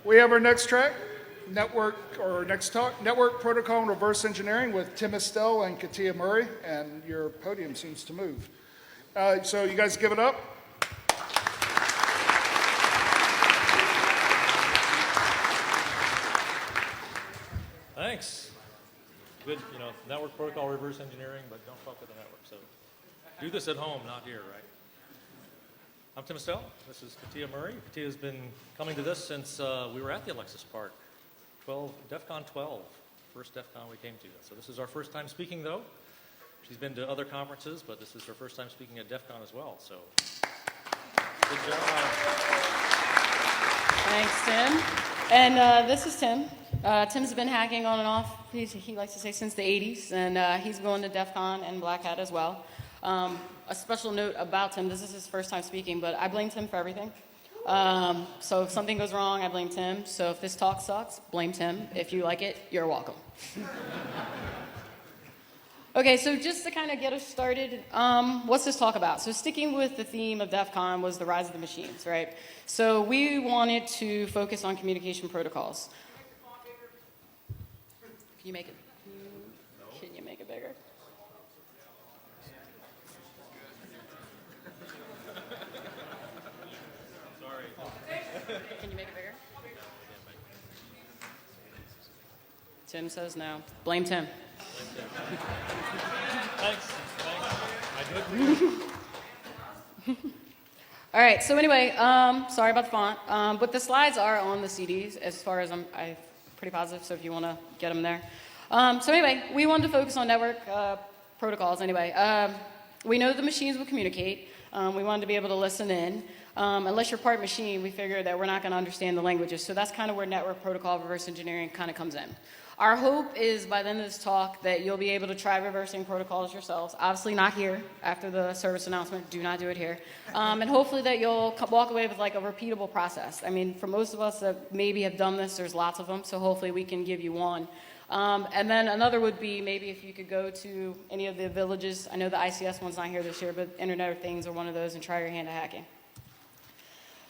We have our next track, next talk, Network Protocol and Reverse Engineering with Tim Estell and Katea Murray, and your podium seems to move. So you guys give it up. Thanks. Good, network protocol reverse engineering, but don't fuck with the network. So do this at home, not here, right? I'm Tim Estell. This is Katea Murray. Katea has been coming to this since we were at the Alexis Park, DEF CON 12, first DEF CON we came to. So this is our first time speaking, though. She's been to other conferences, but this is her first time speaking at DEF CON as well. So good job. Thanks, Tim. And this is Tim. Tim's been hacking on and off, he likes to say, since the 80s, and he's going to DEF CON and Black Hat as well. A special note about Tim, this is his first time speaking, but I blame Tim for everything. So if something goes wrong, I blame Tim. So if this talk sucks, blame Tim. If you like it, you're welcome. Okay, so just to kind of get us started, what's this talk about? So sticking with the theme of DEF CON was the rise of the machines, right? So we wanted to focus on communication protocols. Can you make it? Can you make it bigger? Sorry. Can you make it bigger? Tim says no. Blame Tim. Thanks. I do agree. All right, so anyway, sorry about the font, but the slides are on the CDs as far as I'm pretty positive, so if you want to get them there. So anyway, we wanted to focus on network protocols anyway. We know the machines will communicate. We wanted to be able to listen in. Unless you're part machine, we figured that we're not going to understand the languages, so that's kind of where network protocol reverse engineering kind of comes in. Our hope is by the end of this talk that you'll be able to try reversing protocols yourselves. Obviously not here after the service announcement. Do not do it here. And hopefully that you'll walk away with like a repeatable process. I mean, for most of us that maybe have done this, there's lots of them. So hopefully we can give you one. And then another would be maybe if you could go to any of the villages. I know the ICS one's not here this year, but Internet of Things are one of those, and try your hand at hacking.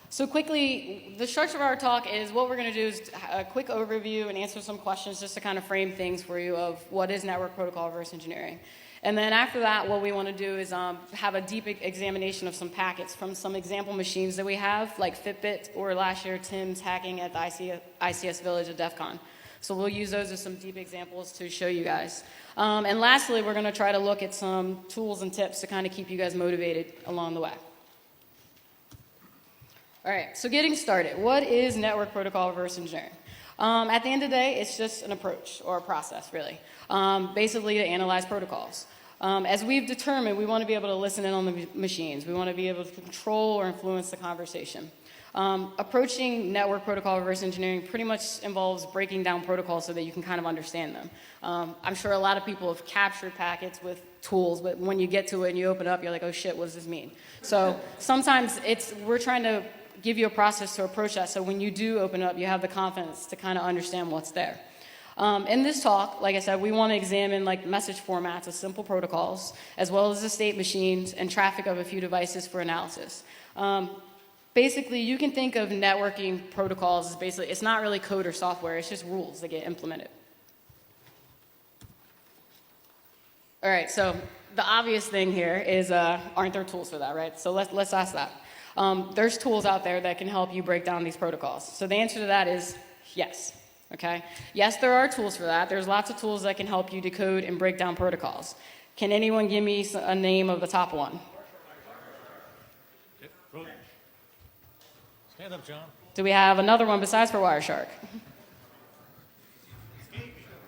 So quickly, the structure of our talk is what we're going to do is a quick overview and answer some questions just to kind of frame things for you of what is network protocol reverse engineering. And then after that, what we want to do is have a deep examination of some packets from some example machines that we have, like Fitbit or last year Tim's hacking at the ICS Village at DEF CON. So we'll use those as some deep examples to show you guys. And lastly, we're going to try to look at some tools and tips to kind of keep you guys motivated along the way. All right, so getting started. What is network protocol reverse engineering? At the end of the day, it's just an approach or a process, really, basically to analyze protocols. As we've determined, we want to be able to listen in on the machines. We want to be able to control or influence the conversation. Approaching network protocol reverse engineering pretty much involves breaking down protocols so that you can kind of understand them. I'm sure a lot of people have captured packets with tools, but when you get to it and you open it up, you're like, oh shit, what does this mean? So sometimes we're trying to give you a process to approach that, so when you do open up, you have the confidence to kind of understand what's there. In this talk, like I said, we want to examine like message formats of simple protocols, as well as the state machines and traffic of a few devices for analysis. Basically, you can think of networking protocols as basically, it's not really code or software, it's just rules that get implemented. All right, so the obvious thing here is, aren't there tools for that, right? So let's ask that. There's tools out there that can help you break down these protocols. So the answer to that is yes, okay? Yes, there are tools for that. There's lots of tools that can help you decode and break down protocols. Can anyone give me a name of the top one? Stand up, John. Do we have another one besides for Wireshark?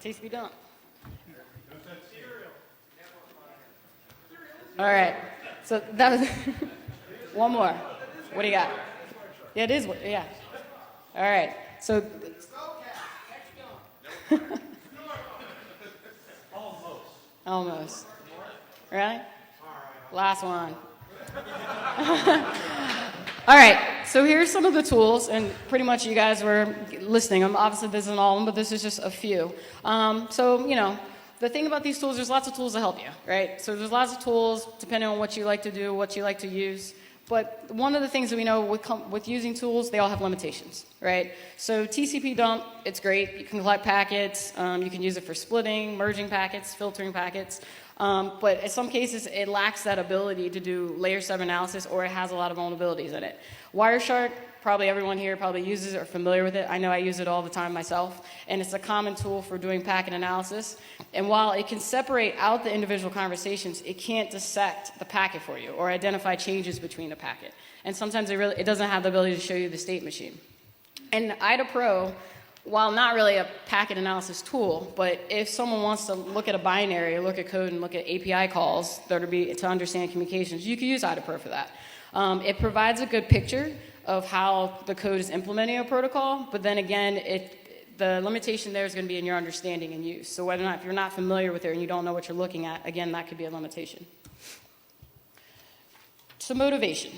TCP dump. All right, so that was one more. What do you got? Yeah, it is. Yeah. All right. So. Almost. Really? Last one. All right. So here's some of the tools, and pretty much you guys were listing them. Obviously, this isn't all of them, but this is just a few. So the thing about these tools, there's lots of tools to help you, right? So there's lots of tools depending on what you like to do, what you like to use. But one of the things that we know with using tools, they all have limitations, right? So TCP dump, it's great. You can collect packets. You can use it for splitting, merging packets, filtering packets. But in some cases, it lacks that ability to do layer 7 analysis, or it has a lot of vulnerabilities in it. Wireshark, probably everyone here probably uses it or familiar with it. I know I use it all the time myself, and it's a common tool for doing packet analysis. And while it can separate out the individual conversations, it can't dissect the packet for you or identify changes between a packet. And sometimes it doesn't have the ability to show you the state machine. And IDA Pro, while not really a packet analysis tool, but if someone wants to look at a binary, look at code, and look at API calls to understand communications, you can use IDA Pro for that. It provides a good picture of how the code is implementing a protocol, but then again, the limitation there is going to be in your understanding and use. So whether or not, if you're not familiar with it and you don't know what you're looking at, again, that could be a limitation. So motivation.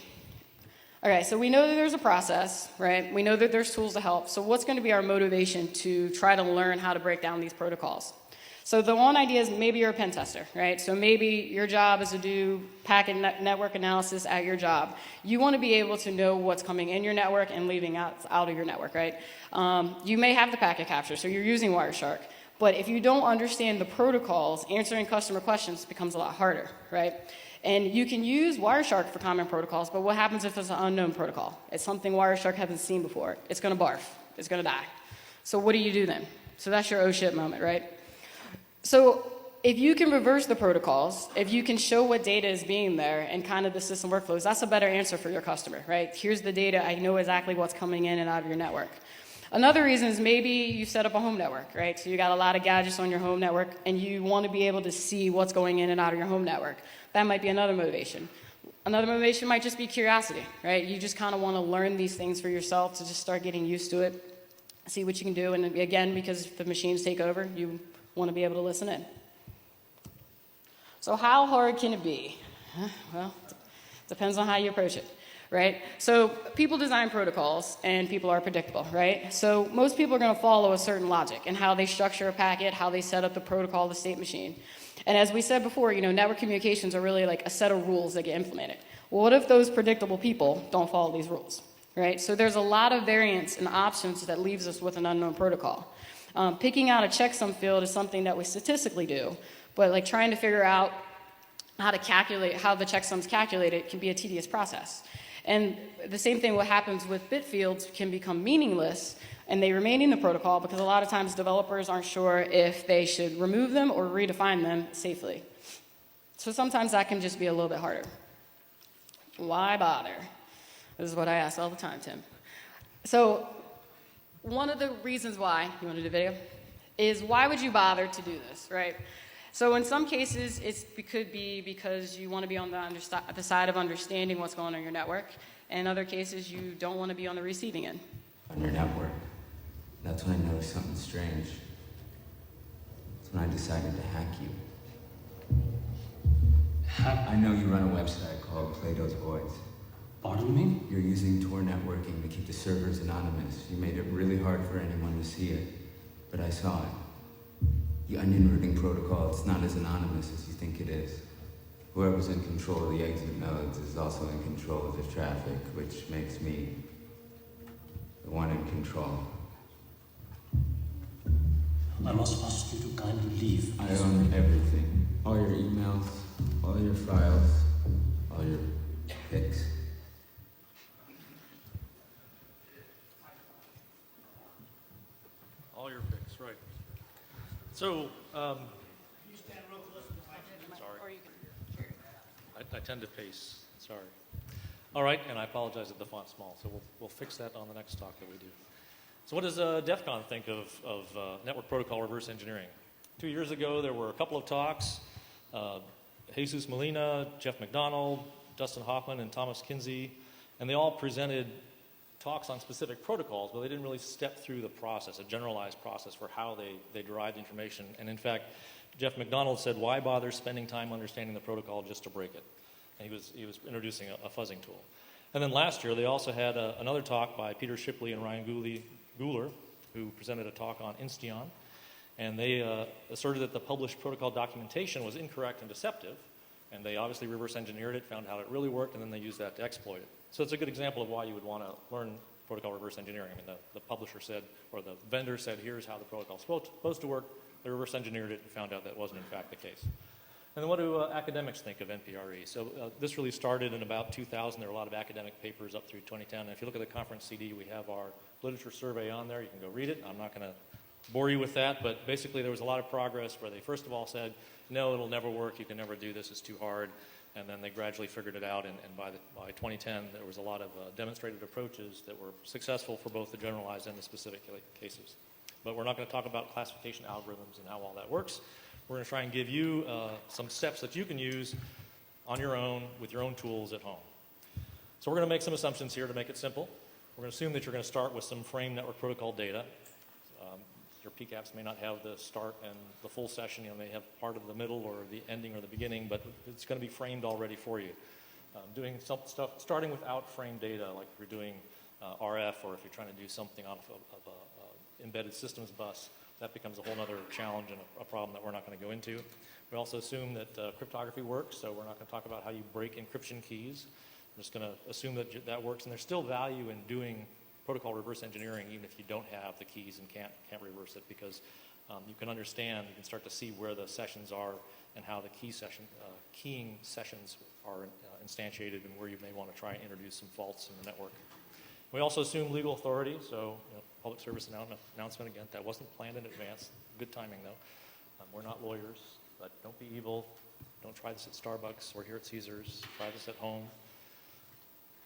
Okay, so we know that there's a process, right? We know that there's tools to help. So what's going to be our motivation to try to learn how to break down these protocols? So the one idea is maybe you're a pen tester, right? So maybe your job is to do packet network analysis at your job. You want to be able to know what's coming in your network and leaving out of your network, right? You may have the packet capture, so you're using Wireshark. But if you don't understand the protocols, answering customer questions becomes a lot harder, right? And you can use Wireshark for common protocols, but what happens if it's an unknown protocol? It's something Wireshark hasn't seen before. It's going to barf. It's going to die. So what do you do then? So that's your oh shit moment, right? So if you can reverse the protocols, if you can show what data is being there and kind of the system workflows, that's a better answer for your customer, right? Here's the data. I know exactly what's coming in and out of your network. Another reason is maybe you set up a home network, right? So you got a lot of gadgets on your home network, and you want to be able to see what's going in and out of your home network. That might be another motivation. Another motivation might just be curiosity, right? You just kind of want to learn these things for yourself to just start getting used to it, see what you can do. And again, because if the machines take over, you want to be able to listen in. So how hard can it be? Well, it depends on how you approach it, right? So people design protocols, and people are predictable, right? So most people are going to follow a certain logic in how they structure a packet, how they set up the protocol, the state machine. And as we said before, network communications are really like a set of rules that get implemented. Well, what if those predictable people don't follow these rules, right? So there's a lot of variance and options that leaves us with an unknown protocol. Picking out a checksum field is something that we statistically do, but like trying to figure out how to calculate how the checksum's calculated can be a tedious process. And the same thing what happens with bit fields can become meaningless, and they remain in the protocol because a lot of times developers aren't sure if they should remove them or redefine them safely. So sometimes that can just be a little bit harder. Why bother? This is what I ask all the time, Tim. So one of the reasons why, you want to do the video, is why would you bother to do this, right? So in some cases, it could be because you want to be on the side of understanding what's going on in your network. In other cases, you don't want to be on the receiving end. On your network. That's when I noticed something strange. That's when I decided to hack you. I know you run a website called Leidos Voids. Pardon me? You're using Tor networking to keep the servers anonymous. You made it really hard for anyone to see it, but I saw it. The onion routing protocol, it's not as anonymous as you think it is. Whoever's in control of the exit nodes is also in control of the traffic, which makes me the one in control. I must ask you to kindly leave. I own everything. All your emails, all your files, all your pics. All your picks, right. So, sorry. I tend to pace, sorry. All right, and I apologize if the font's small, so we'll fix that on the next talk that we do. So what does DEF CON think of network protocol reverse engineering? 2 years ago, there were a couple of talks. Jesus Molina, Jeff McDonald, Dustin Hoffman, and Thomas Kinsey, and they all presented talks on specific protocols, but they didn't really step through the process, a generalized process for how they derived information. And in fact, Jeff McDonald said, why bother spending time understanding the protocol just to break it? And he was introducing a fuzzing tool. And then last year, they also had another talk by Peter Shipley and Ryan Guler, who presented a talk on Insteon. And they asserted that the published protocol documentation was incorrect and deceptive, And they obviously reverse engineered it, found how it really worked, and then they used that to exploit it. So it's a good example of why you would want to learn protocol reverse engineering. I mean, the publisher said, or the vendor said, here's how the protocol's supposed to work. They reverse engineered it and found out that wasn't in fact the case. And then what do academics think of NPRE? So this really started in about 2000. There were a lot of academic papers up through 2010. And if you look at the conference CD, we have our literature survey on there. You can go read it. I'm not going to bore you with that, but basically there was a lot of progress where they first of all said, no, it'll never work. You can never do this. It's too hard. And then they gradually figured it out. And by 2010, there was a lot of demonstrated approaches that were successful for both the generalized and the specific cases. But we're not going to talk about classification algorithms and how all that works. We're going to try and give you some steps that you can use on your own with your own tools at home. So we're going to make some assumptions here to make it simple. We're going to assume that you're going to start with some frame network protocol data. Your PCAPs may not have the start and the full session. You know, may have part of the middle or the ending or the beginning, but it's going to be framed already for you. Doing some stuff, starting without frame data, like if you're doing RF or if you're trying to do something off of a embedded systems bus, that becomes a whole other challenge and a problem that we're not going to go into. We also assume that cryptography works, so we're not going to talk about how you break encryption keys. I'm just going to assume that that works, and there's still value in doing protocol reverse engineering even if you don't have the keys and can't reverse it, because you can understand, you can start to see where the sessions are and how the keying sessions are instantiated and where you may want to try and introduce some faults in the network. We also assume legal authority, so public service announcement again, that wasn't planned in advance. Good timing though. We're not lawyers, but don't be evil. Don't try this at Starbucks or here at Caesars. Try this at home.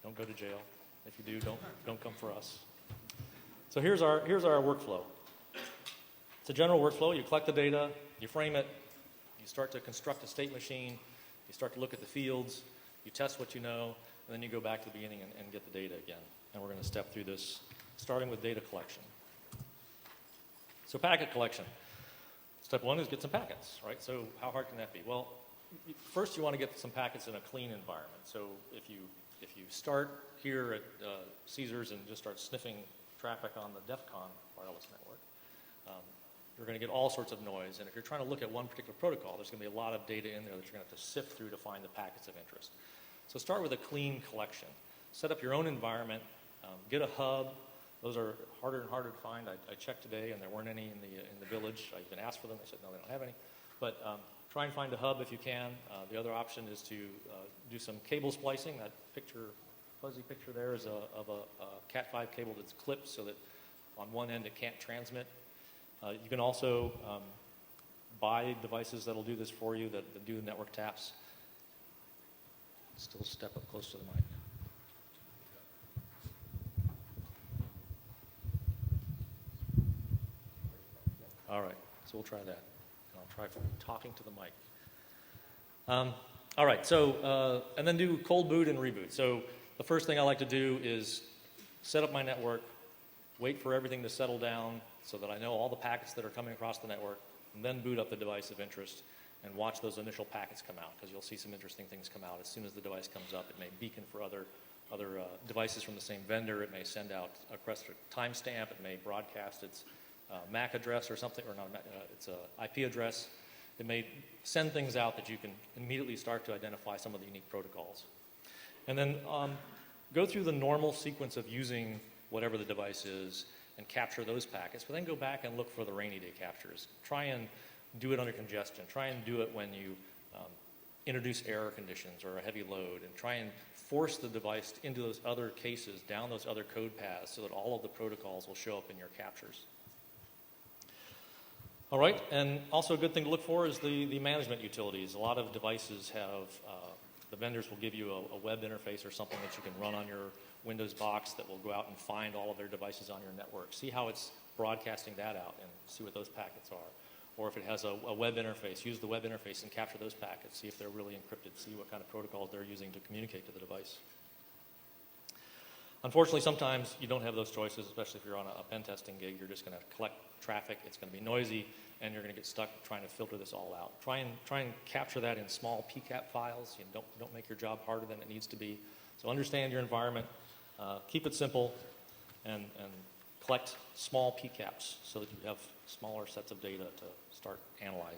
Don't go to jail. If you do, don't come for us. So here's our workflow. It's a general workflow. You collect the data, you frame it, you start to construct a state machine, you start to look at the fields, you test what you know, and then you go back to the beginning and get the data again. And we're going to step through this, starting with data collection. So packet collection. Step one is get some packets, right? So how hard can that be? Well, first you want to get some packets in a clean environment. So if you start here at Caesars and just start sniffing traffic on the DEF CON wireless network, you're going to get all sorts of noise. And if you're trying to look at one particular protocol, there's going to be a lot of data in there that you're going to have to sift through to find the packets of interest. So start with a clean collection. Set up your own environment. Get a hub. Those are harder and harder to find. I checked today, and there weren't any in the village. I even asked for them. They said, no, they don't have any. But try and find a hub if you can. The other option is to do some cable splicing. That fuzzy picture there is of a Cat5 cable that's clipped so that on one end it can't transmit. You can also buy devices that'll do this for you, that do network taps. Still step up close to the mic. All right, so we'll try that. And I'll try talking to the mic. All right, so, and then do cold boot and reboot. So the first thing I like to do is set up my network, wait for everything to settle down so that I know all the packets that are coming across the network, and then boot up the device of interest and watch those initial packets come out, because you'll see some interesting things come out. As soon as the device comes up, it may beacon for other devices from the same vendor. It may send out a request for timestamp. It may broadcast its MAC address or something, or not its IP address. It may send things out that you can immediately start to identify some of the unique protocols. And then go through the normal sequence of using whatever the device is and capture those packets, but then go back and look for the rainy day captures. Try and do it under congestion. Try and do it when you introduce error conditions or a heavy load, and try and force the device into those other cases, down those other code paths, so that all of the protocols will show up in your captures. All right, and also a good thing to look for is the management utilities. A lot of devices have, the vendors will give you a web interface or something that you can run on your Windows box that will go out and find all of their devices on your network. See how it's broadcasting that out and see what those packets are. Or if it has a web interface, use the web interface and capture those packets. See if they're really encrypted. See what kind of protocols they're using to communicate to the device. Unfortunately, sometimes you don't have those choices, especially if you're on a pen testing gig. You're just going to collect traffic. It's going to be noisy, and you're going to get stuck trying to filter this all out. Try and capture that in small PCAP files. You don't make your job harder than it needs to be. So understand your environment. Keep it simple, and collect small PCAPs so that you have smaller sets of data to start analyzing.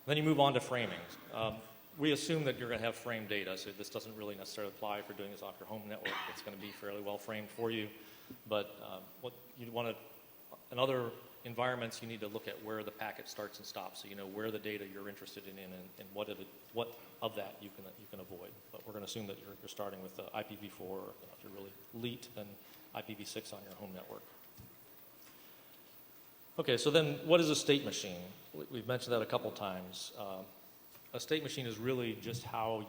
Then you move on to framing. we assume that you're going to have framed data, so this doesn't really necessarily apply if you're doing this off your home network. It's going to be fairly well framed for you. But what you want to, in other environments, you need to look at where the packet starts and stops, so you know where the data you're interested in and what of that you can avoid. But we're going to assume that you're starting with IPv4, or if you're really elite, then IPv6 on your home network. Okay, so then what is a state machine? We've mentioned that a couple times. A state machine is really just how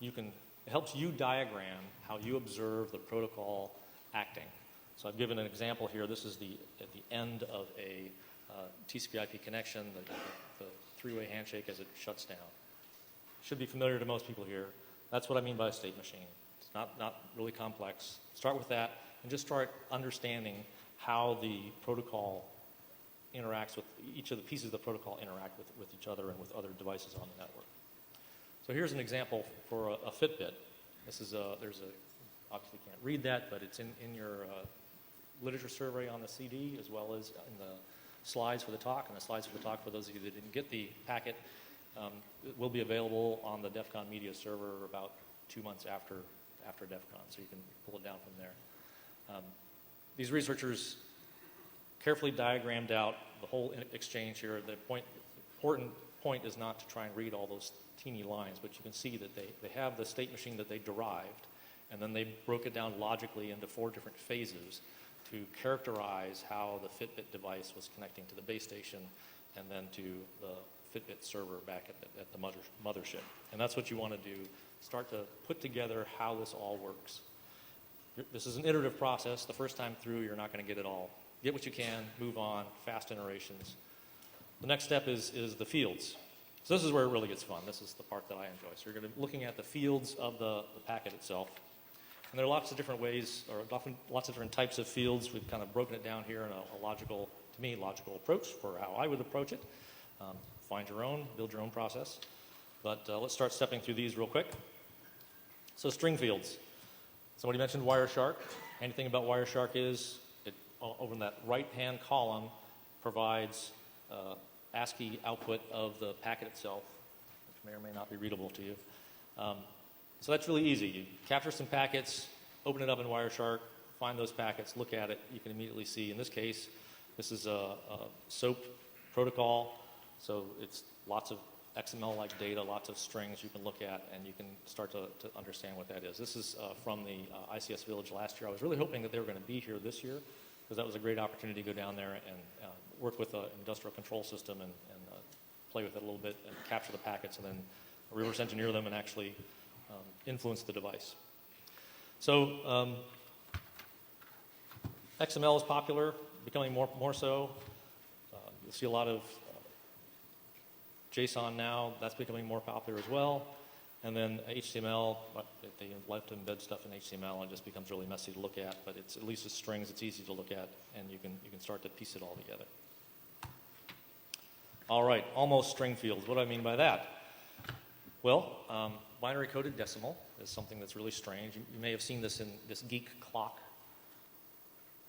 it helps you diagram how you observe the protocol acting. So I've given an example here. This is at the end of a TCP/IP connection, the three-way handshake as it shuts down. Should be familiar to most people here. That's what I mean by a state machine. It's not really complex. Start with that and just start understanding how the protocol interacts with each of the pieces of the protocol interact with each other and with other devices on the network. So here's an example for a Fitbit. This is obviously can't read that, but it's in your literature survey on the CD, as well as in the slides for the talk. And the slides for the talk, for those of you that didn't get the packet, will be available on the DEF CON media server about 2 months after DEF CON, so you can pull it down from there. These researchers carefully diagrammed out the whole exchange here. The important point is not to try and read all those teeny lines, but you can see that they have the state machine that they derived, and then they broke it down logically into 4 different phases to characterize how the Fitbit device was connecting to the base station and then to the Fitbit server back at the mothership. And that's what you want to do, start to put together how this all works. This is an iterative process. The first time through, you're not going to get it all. Get what you can, move on, fast iterations. The next step is the fields. So this is where it really gets fun. This is the part that I enjoy. So you're going to be looking at the fields of the packet itself. And there are lots of different ways, or often lots of different types of fields. We've kind of broken it down here in a logical approach for how I would approach it. Find your own, build your own process. But let's start stepping through these real quick. So string fields. Somebody mentioned Wireshark. Anything about Wireshark is, over in that right-hand column, provides ASCII output of the packet itself, which may or may not be readable to you. So that's really easy. You capture some packets, open it up in Wireshark, find those packets, look at it. You can immediately see, in this case, this is a SOAP protocol. So it's lots of XML-like data, lots of strings you can look at, and you can start to understand what that is. This is from the ICS Village last year. I was really hoping that they were going to be here this year, because that was a great opportunity to go down there and work with an industrial control system and play with it a little bit and capture the packets and then reverse engineer them and actually influence the device. So XML is popular, becoming more so. You'll see a lot of JSON now. That's becoming more popular as well. And then HTML, they like to embed stuff in HTML and it just becomes really messy to look at, but it's, at least it's strings, it's easy to look at, and you can start to piece it all together. All right, almost string fields. What do I mean by that? Well, binary coded decimal is something that's really strange. You may have seen this in this geek clock.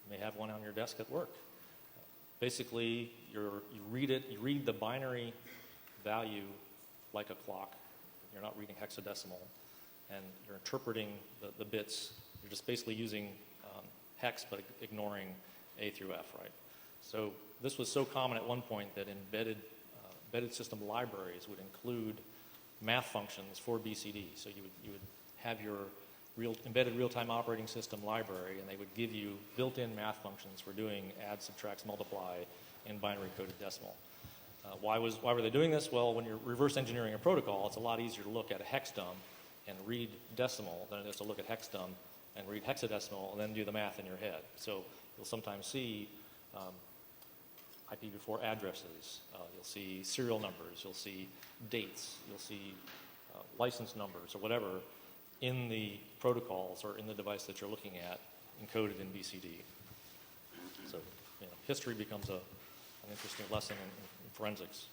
You may have one on your desk at work. Basically, you read the binary value like a clock. You're not reading hexadecimal, and you're interpreting the bits. You're just basically using hex, but ignoring A through F, right? So this was so common at one point that embedded system libraries would include math functions for BCD. So you would have your embedded real-time operating system library, and they would give you built-in math functions for doing add, subtract, multiply in binary coded decimal. Why were they doing this? Well, when you're reverse engineering a protocol, it's a lot easier to look at a hexdum and read decimal than it is to look at hexdum and read hexadecimal and then do the math in your head. So you'll sometimes see IPv4 addresses, you'll see serial numbers, you'll see dates, you'll see license numbers or whatever in the protocols or in the device that you're looking at encoded in BCD. So history becomes an interesting lesson in forensics.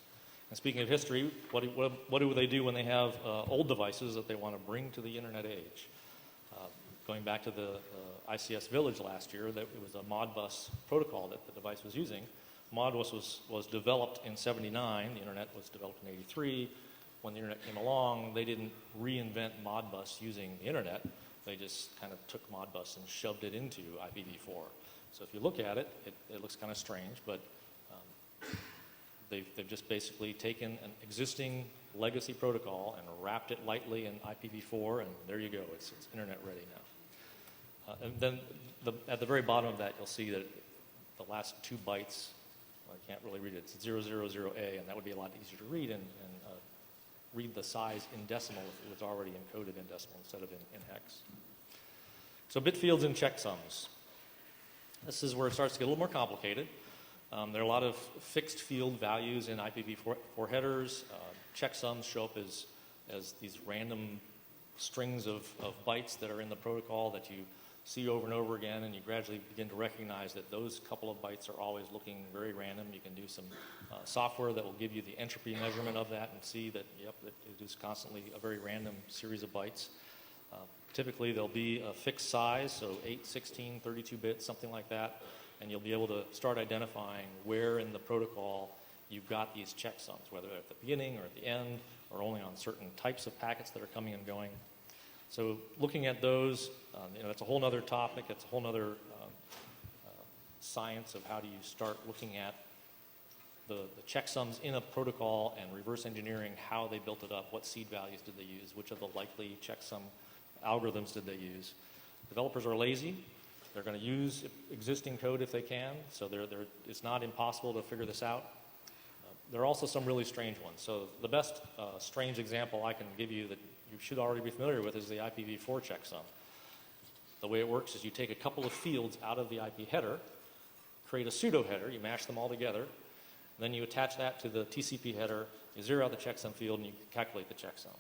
And speaking of history, what do they do when they have old devices that they want to bring to the internet age? Going back to the ICS Village last year, that it was a Modbus protocol that the device was using. Modbus was developed in '79. The internet was developed in '83. when the internet came along, they didn't reinvent Modbus using the internet. They just kind of took Modbus and shoved it into IPv4. So if you look at it, it looks kind of strange, but they've just basically taken an existing legacy protocol and wrapped it lightly in IPv4, and there you go. It's internet ready now. And then at the very bottom of that, you'll see that the last 2 bytes, I can't really read it, it's 000A, and that would be a lot easier to read and read the size in decimal if it was already encoded in decimal instead of in hex. So bit fields and checksums. This is where it starts to get a little more complicated. There are a lot of fixed field values in IPv4 headers. Checksums show up as these random strings of bytes that are in the protocol that you see over and over again, and you gradually begin to recognize that those couple of bytes are always looking very random. You can do some software that will give you the entropy measurement of that and see that, yep, it is constantly a very random series of bytes. Typically, there'll be a fixed size, so 8, 16, 32 bits, something like that, and you'll be able to start identifying where in the protocol you've got these checksums, whether at the beginning or at the end, or only on certain types of packets that are coming and going. So looking at those, that's a whole other topic. It's a whole other science of how do you start looking at the checksums in a protocol and reverse engineering how they built it up, what seed values did they use, which of the likely checksum algorithms did they use. Developers are lazy. They're going to use existing code if they can, so it's not impossible to figure this out. There are also some really strange ones. So the best strange example I can give you that you should already be familiar with is the IPv4 checksum. The way it works is you take a couple of fields out of the IP header, create a pseudo header, you mash them all together, then you attach that to the TCP header, you zero out the checksum field, and you calculate the checksum.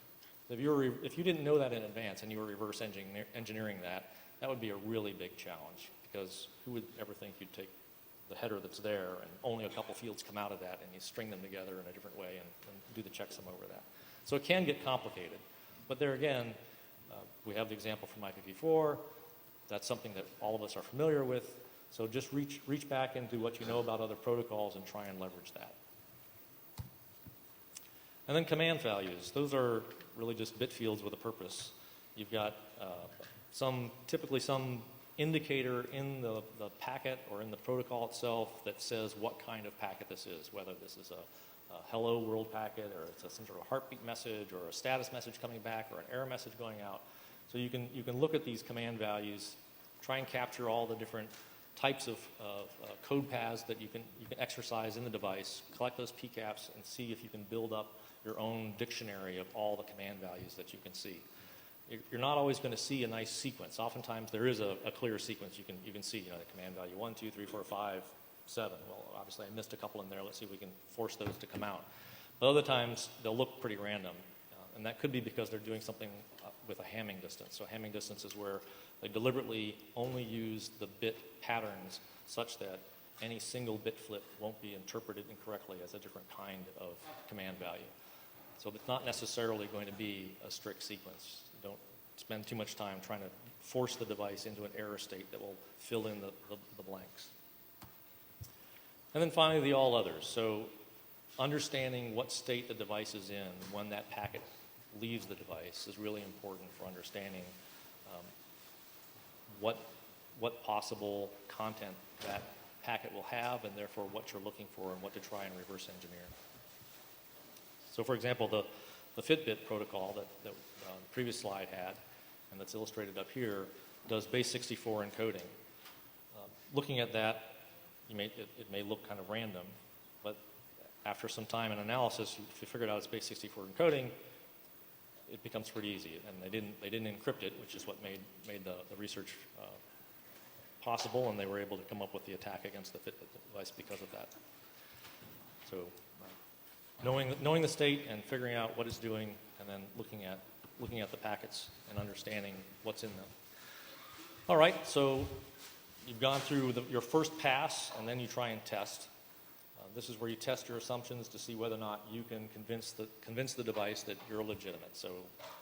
If you didn't know that in advance and you were reverse engineering that, that would be a really big challenge, because who would ever think you'd take the header that's there and only a couple fields come out of that and you string them together in a different way and do the checksum over that. So it can get complicated. But there again, we have the example from IPv4. That's something that all of us are familiar with. So just reach back into what you know about other protocols and try and leverage that. And then command values. Those are really just bit fields with a purpose. You've got typically some indicator in the packet or in the protocol itself that says what kind of packet this is, whether this is a hello world packet, or it's some sort of heartbeat message, or a status message coming back, or an error message going out. So you can look at these command values, try and capture all the different types of code paths that you can exercise in the device, collect those PCAPs, and see if you can build up your own dictionary of all the command values that you can see. You're not always going to see a nice sequence. Oftentimes there is a clear sequence you can see. The command value 1, 2, 3, 4, 5, 7. Well, obviously I missed a couple in there. Let's see if we can force those to come out. But other times they'll look pretty random, and that could be because they're doing something with a Hamming distance. So Hamming distance is where they deliberately only use the bit patterns such that any single bit flip won't be interpreted incorrectly as a different kind of command value. So it's not necessarily going to be a strict sequence. Don't spend too much time trying to force the device into an error state that will fill in the blanks. And then finally, the all others. So understanding what state the device is in when that packet leaves the device is really important for understanding what possible content that packet will have, and therefore what you're looking for and what to try and reverse engineer. So for example, the Fitbit protocol that the previous slide had, and that's illustrated up here, does base 64 encoding. Looking at that, it may look kind of random, but after some time and analysis, if you figured out it's base 64 encoding, it becomes pretty easy. And they didn't encrypt it, which is what made the research possible, and they were able to come up with the attack against the Fitbit device because of that. So knowing the state and figuring out what it's doing, and then looking at the packets and understanding what's in them. All right, so you've gone through your first pass, and then you try and test. This is where you test your assumptions to see whether or not you can convince the device that you're legitimate. So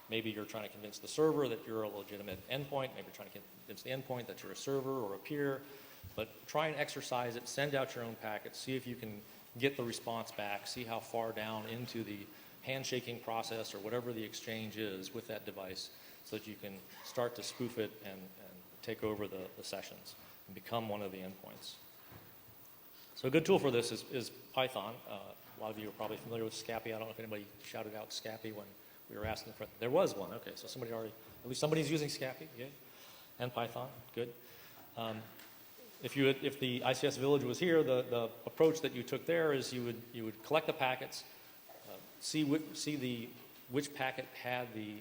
maybe you're trying to convince the server that you're a legitimate endpoint. Maybe you're trying to convince the endpoint that you're a server or a peer. But try and exercise it. Send out your own packets. See if you can get the response back. See how far down into the handshaking process or whatever the exchange is with that device so that you can start to spoof it and take over the sessions and become one of the endpoints. So a good tool for this is Python. A lot of you are probably familiar with Scapy. I don't know if anybody shouted out Scapy when we were asking for it. There was one. Okay, so somebody already, at least somebody's using Scapy, yeah, and Python. Good. If the ICS village was here, the approach that you took there is you would collect the packets, see which packet had the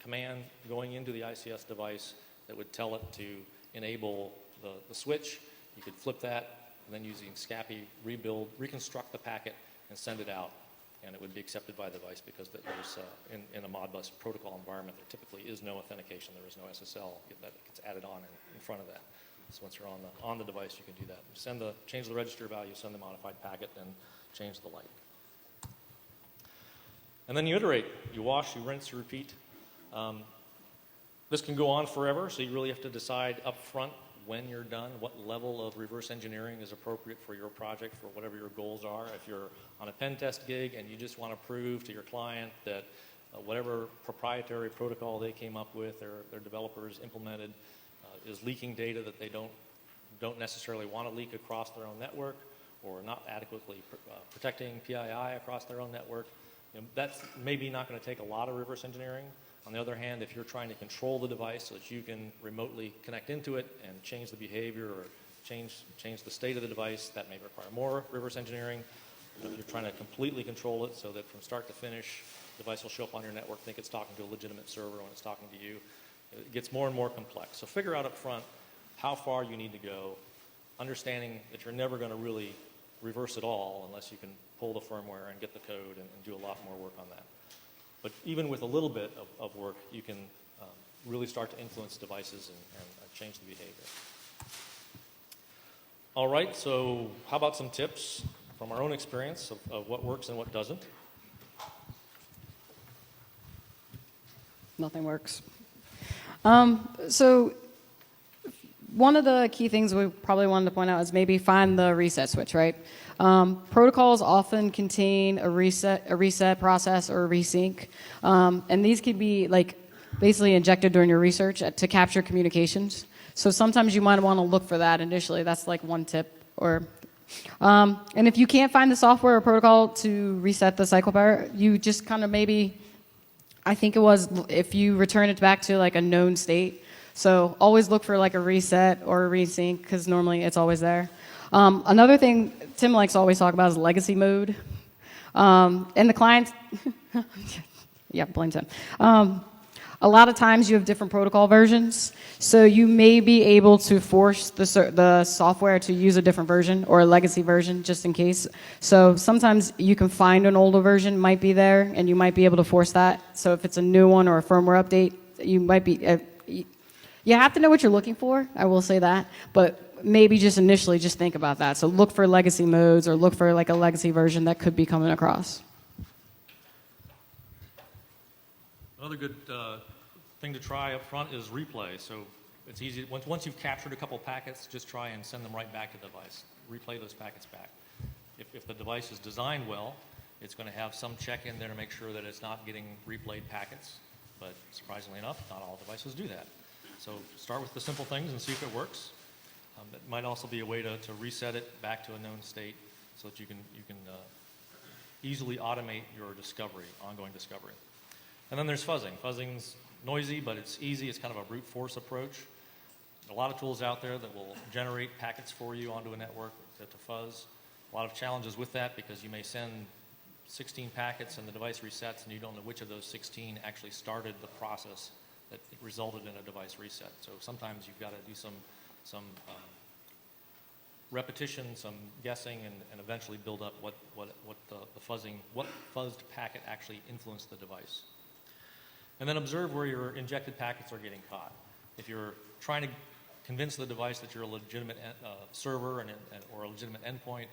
command going into the ICS device that would tell it to enable the switch. You could flip that, and then using Scapy, reconstruct the packet, and send it out. And it would be accepted by the device because there's, in a Modbus protocol environment, there typically is no authentication. There is no SSL that gets added on in front of that. So once you're on the device, you can do that. Change the register value, send the modified packet, and change the light. And then you iterate. You wash, you rinse, you repeat. This can go on forever, so you really have to decide up front when you're done, what level of reverse engineering is appropriate for your project, for whatever your goals are. If you're on a pen test gig and you just want to prove to your client that whatever proprietary protocol they came up with, their developers implemented, is leaking data that they don't necessarily want to leak across their own network, or not adequately protecting PII across their own network, that's maybe not going to take a lot of reverse engineering. On the other hand, if you're trying to control the device so that you can remotely connect into it and change the behavior or change the state of the device, that may require more reverse engineering. If you're trying to completely control it so that from start to finish, the device will show up on your network, think it's talking to a legitimate server when it's talking to you. It gets more and more complex. So figure out up front how far you need to go, understanding that you're never going to really reverse it all unless you can pull the firmware and get the code and do a lot more work on that. But even with a little bit of work, you can really start to influence devices and change the behavior. All right, so how about some tips from our own experience of what works and what doesn't? Nothing works. So one of the key things we probably wanted to point out is maybe find the reset switch, right? Protocols often contain a reset process or a resync, and these could be like basically injected during your research to capture communications. So sometimes you might want to look for that initially. That's like one tip. And if you can't find the software or protocol to reset the cycle power, you just kind of maybe, I think it was if you return it back to like a known state. So always look for like a reset or a resync because normally it's always there. Another thing Tim likes to always talk about is legacy mode. And the client, yeah, blame Tim. A lot of times you have different protocol versions, so you may be able to force the software to use a different version or a legacy version just in case. So sometimes you can find an older version might be there, and you might be able to force that. So if it's a new one or a firmware update, you might be. You have to know what you're looking for, I will say that, but maybe just initially just think about that. So look for legacy modes or look for like a legacy version that could be coming across. Another good thing to try up front is replay. So it's easy. Once you've captured a couple packets, just try and send them right back to the device. Replay those packets back. If the device is designed well, it's going to have some check in there to make sure that it's not getting replayed packets. But surprisingly enough, not all devices do that. So start with the simple things and see if it works. It might also be a way to reset it back to a known state so that you can easily automate your ongoing discovery. And then there's fuzzing. Fuzzing's noisy, but it's easy. It's kind of a brute force approach. A lot of tools out there that will generate packets for you onto a network to fuzz. A lot of challenges with that because you may send 16 packets and the device resets and you don't know which of those 16 actually started the process that resulted in a device reset. So sometimes you've got to do some repetition, some guessing, and eventually build up what fuzzed packet actually influenced the device. And then observe where your injected packets are getting caught. If you're trying to convince the device that you're a legitimate server or a legitimate endpoint,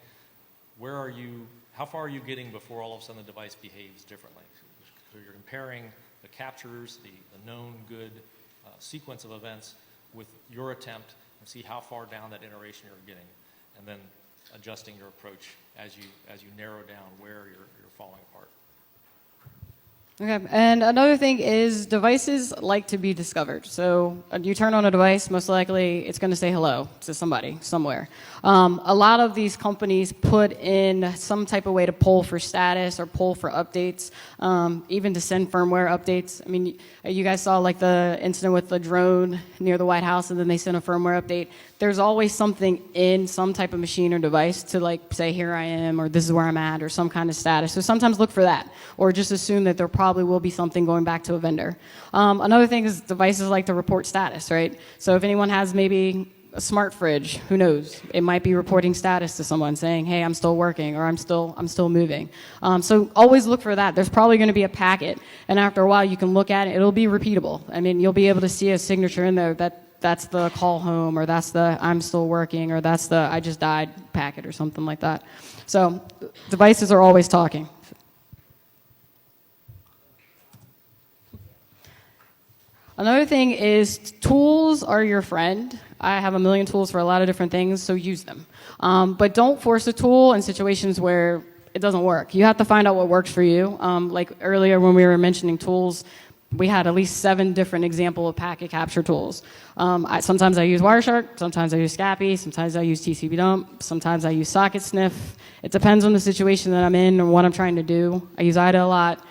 how far are you getting before all of a sudden the device behaves differently? So you're comparing the captures, the known good sequence of events with your attempt and see how far down that iteration you're getting, and then adjusting your approach as you narrow down where you're falling apart. Okay, and another thing is devices like to be discovered. So you turn on a device, most likely it's going to say hello to somebody somewhere. A lot of these companies put in some type of way to poll for status or poll for updates, even to send firmware updates. I mean, you guys saw like the incident with the drone near the White House, and then they sent a firmware update. There's always something in some type of machine or device to like say, here I am, or this is where I'm at, or some kind of status. So sometimes look for that, or just assume that there probably will be something going back to a vendor. Another thing is devices like to report status, right? So if anyone has maybe a smart fridge, who knows? It might be reporting status to someone saying, hey, I'm still working, or I'm still moving. So always look for that. There's probably going to be a packet, and after a while you can look at it. It'll be repeatable. I mean, you'll be able to see a signature in there that's the call home, or that's the I'm still working, or that's the I just died packet, or something like that. So devices are always talking. Another thing is tools are your friend. I have a million tools for a lot of different things, so use them. But don't force a tool in situations where it doesn't work. You have to find out what works for you. Like earlier when we were mentioning tools, we had at least 7 different examples of packet capture tools. Sometimes I use Wireshark, sometimes I use Scapy, sometimes I use TCP dump, sometimes I use socket sniff. It depends on the situation that I'm in or what I'm trying to do. I use IDA a lot.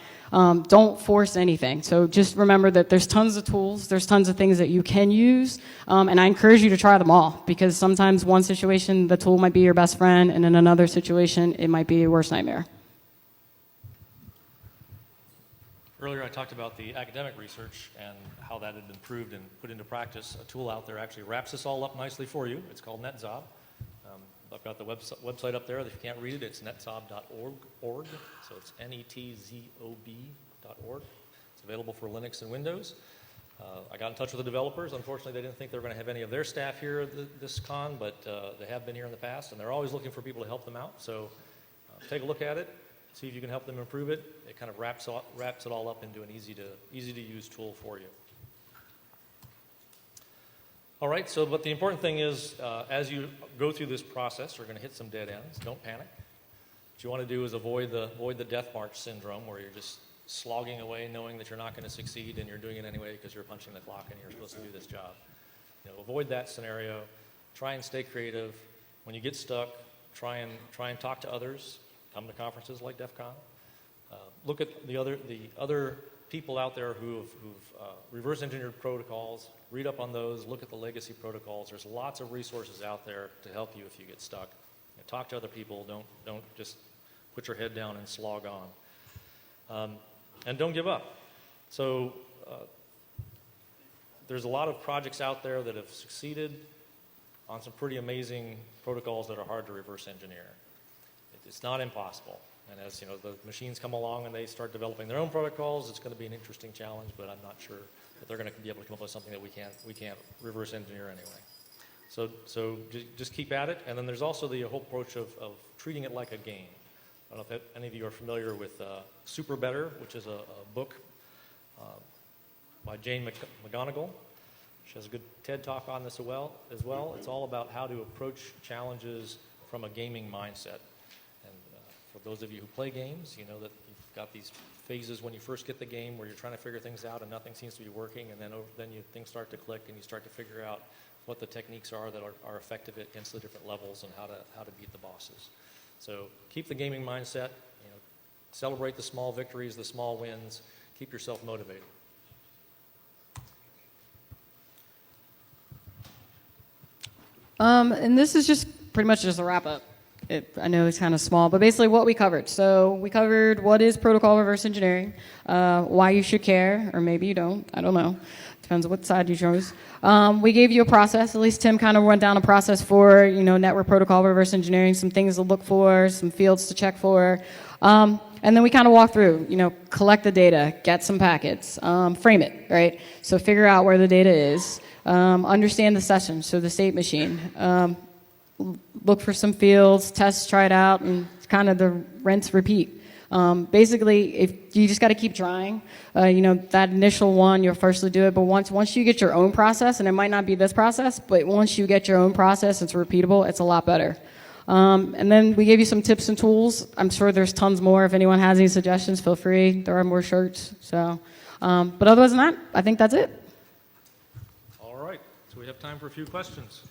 Don't force anything. So just remember that there's tons of tools, there's tons of things that you can use, and I encourage you to try them all, because sometimes one situation, the tool might be your best friend, and in another situation, it might be your worst nightmare. Earlier I talked about the academic research and how that had been proved and put into practice. A tool out there actually wraps this all up nicely for you. It's called NetZob. I've got the website up there. If you can't read it, it's netzob.org. So it's netzob.org. It's available for Linux and Windows. I got in touch with the developers. Unfortunately, they didn't think they were going to have any of their staff here at this con, but they have been here in the past, and they're always looking for people to help them out. So take a look at it. See if you can help them improve it. It kind of wraps it all up into an easy to use tool for you. All right, so but the important thing is, as you go through this process, you're going to hit some dead ends. Don't panic. What you want to do is avoid the death march syndrome, where you're just slogging away knowing that you're not going to succeed, and you're doing it anyway because you're punching the clock and you're supposed to do this job. Avoid that scenario. Try and stay creative. When you get stuck, try and talk to others. Come to conferences like DEF CON. Look at the other people out there who've reverse engineered protocols. Read up on those. Look at the legacy protocols. There's lots of resources out there to help you if you get stuck. Talk to other people. Don't just put your head down and slog on. And don't give up. So there's a lot of projects out there that have succeeded on some pretty amazing protocols that are hard to reverse engineer. It's not impossible. And as the machines come along and they start developing their own protocols, it's going to be an interesting challenge, but I'm not sure that they're going to be able to come up with something that we can't reverse engineer anyway. So just keep at it. And then there's also the whole approach of treating it like a game. I don't know if any of you are familiar with Super Better, which is a book by Jane McGonigal. She has a good TED Talk on this as well. It's all about how to approach challenges from a gaming mindset. For those of you who play games, you know that you've got these phases when you first get the game where you're trying to figure things out and nothing seems to be working, and then things start to click and you start to figure out what the techniques are that are effective against the different levels and how to beat the bosses. So keep the gaming mindset, celebrate the small victories, the small wins, keep yourself motivated. And this is just pretty much just a wrap up. I know it's kind of small, but basically what we covered. So we covered what is protocol reverse engineering, why you should care, or maybe you don't. I don't know. Depends on what side you chose. We gave you a process. At least Tim kind of went down a process for network protocol reverse engineering, some things to look for, some fields to check for. And then we kind of walked through, collect the data, get some packets, frame it, right? So figure out where the data is, understand the session, so the state machine. Look for some fields, test, try it out, and kind of the rinse, repeat. Basically, if you just got to keep trying. That initial one, you'll firstly do it, but once you get your own process, and it might not be this process, but once you get your own process, it's repeatable, it's a lot better. And then we gave you some tips and tools. I'm sure there's tons more. If anyone has any suggestions, feel free. There are more shirts. So, but other than that, I think that's it. All right, so we have time for a few questions.